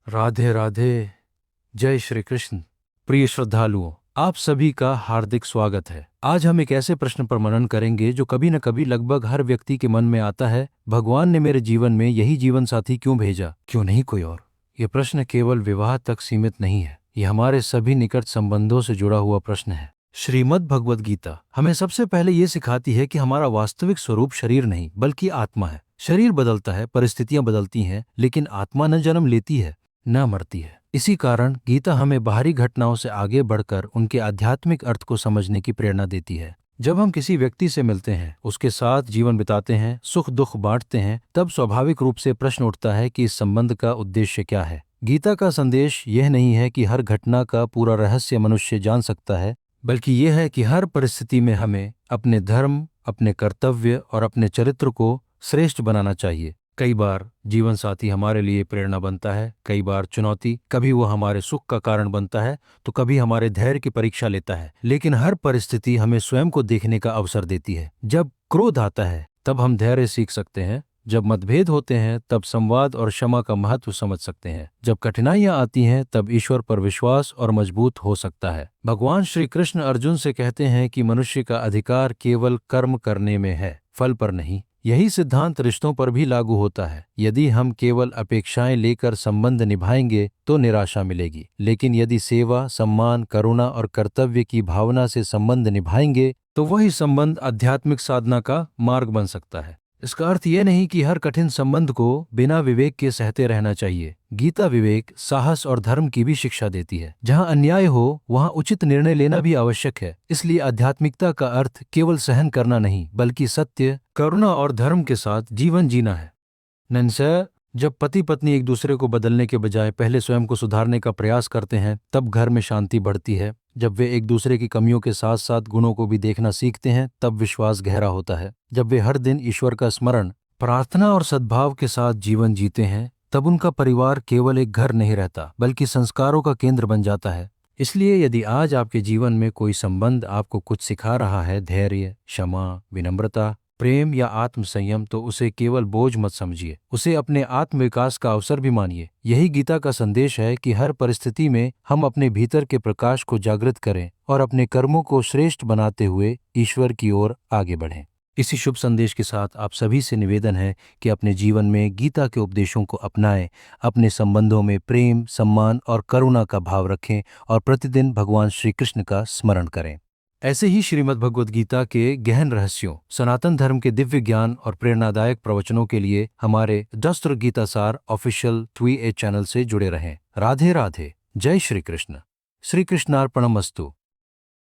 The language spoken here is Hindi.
राधे राधे। जय श्री कृष्ण। प्रिय श्रद्धालुओं, आप सभी का हार्दिक स्वागत है। आज हम एक ऐसे प्रश्न पर मनन करेंगे जो कभी न कभी लगभग हर व्यक्ति के मन में आता है। भगवान ने मेरे जीवन में यही जीवन साथी क्यों भेजा, क्यों नहीं कोई और? ये प्रश्न केवल विवाह तक सीमित नहीं है, ये हमारे सभी निकट संबंधों से जुड़ा हुआ प्रश्न है। श्रीमद् भगवद गीता हमें सबसे पहले ये सिखाती है कि हमारा वास्तविक स्वरूप शरीर नहीं बल्कि आत्मा है। शरीर बदलता है, परिस्थितियां बदलती हैं, लेकिन आत्मा न जन्म लेती है न मरती है। इसी कारण गीता हमें बाहरी घटनाओं से आगे बढ़कर उनके आध्यात्मिक अर्थ को समझने की प्रेरणा देती है। जब हम किसी व्यक्ति से मिलते हैं, उसके साथ जीवन बिताते हैं, सुख दुख बांटते हैं, तब स्वाभाविक रूप से प्रश्न उठता है कि इस संबंध का उद्देश्य क्या है। गीता का संदेश यह नहीं है कि हर घटना का पूरा रहस्य मनुष्य जान सकता है, बल्कि यह है कि हर परिस्थिति में हमें अपने धर्म, अपने कर्तव्य और अपने चरित्र को श्रेष्ठ बनाना चाहिए। कई बार जीवन साथी हमारे लिए प्रेरणा बनता है, कई बार चुनौती, कभी वो हमारे सुख का कारण बनता है तो कभी हमारे धैर्य की परीक्षा लेता है। लेकिन हर परिस्थिति हमें स्वयं को देखने का अवसर देती है। जब क्रोध आता है तब हम धैर्य सीख सकते हैं, जब मतभेद होते हैं तब संवाद और क्षमा का महत्व समझ सकते हैं, जब कठिनाइयां आती हैं तब ईश्वर पर विश्वास और मजबूत हो सकता है। भगवान श्री कृष्ण अर्जुन से कहते हैं कि मनुष्य का अधिकार केवल कर्म करने में है, फल पर नहीं। यही सिद्धांत रिश्तों पर भी लागू होता है। यदि हम केवल अपेक्षाएं लेकर संबंध निभाएंगे तो निराशा मिलेगी, लेकिन यदि सेवा, सम्मान, करुणा और कर्तव्य की भावना से संबंध निभाएंगे तो वही संबंध आध्यात्मिक साधना का मार्ग बन सकता है। इसका अर्थ यह नहीं कि हर कठिन संबंध को बिना विवेक के सहते रहना चाहिए। गीता विवेक, साहस और धर्म की भी शिक्षा देती है। जहाँ अन्याय हो वहाँ उचित निर्णय लेना भी आवश्यक है। इसलिए आध्यात्मिकता का अर्थ केवल सहन करना नहीं, बल्कि सत्य, करुणा और धर्म के साथ जीवन जीना है। नंसय, जब पति पत्नी एक दूसरे को बदलने के बजाय पहले स्वयं को सुधारने का प्रयास करते हैं, तब घर में शांति बढ़ती है। जब वे एक दूसरे की कमियों के साथ साथ गुणों को भी देखना सीखते हैं, तब विश्वास गहरा होता है। जब वे हर दिन ईश्वर का स्मरण, प्रार्थना और सद्भाव के साथ जीवन जीते हैं, तब उनका परिवार केवल एक घर नहीं रहता, बल्कि संस्कारों का केंद्र बन जाता है। इसलिए यदि आज आपके जीवन में कोई संबंध आपको कुछ सिखा रहा है, धैर्य, क्षमा, विनम्रता, प्रेम या आत्म संयम, तो उसे केवल बोझ मत समझिए, उसे अपने आत्म विकास का अवसर भी मानिए। यही गीता का संदेश है कि हर परिस्थिति में हम अपने भीतर के प्रकाश को जागृत करें और अपने कर्मों को श्रेष्ठ बनाते हुए ईश्वर की ओर आगे बढ़ें। इसी शुभ संदेश के साथ आप सभी से निवेदन है कि अपने जीवन में गीता के उपदेशों को अपनाएं, अपने संबंधों में प्रेम, सम्मान और करुणा का भाव रखें और प्रतिदिन भगवान श्री कृष्ण का स्मरण करें। ऐसे ही श्रीमद् भगवद गीता के गहन रहस्यों, सनातन धर्म के दिव्य ज्ञान और प्रेरणादायक प्रवचनों के लिए हमारे डस्त्र गीता सार ऑफिशियल ट्वी चैनल से जुड़े रहें। राधे राधे। जय श्री कृष्ण। श्री कृष्णार्पणमस्तु।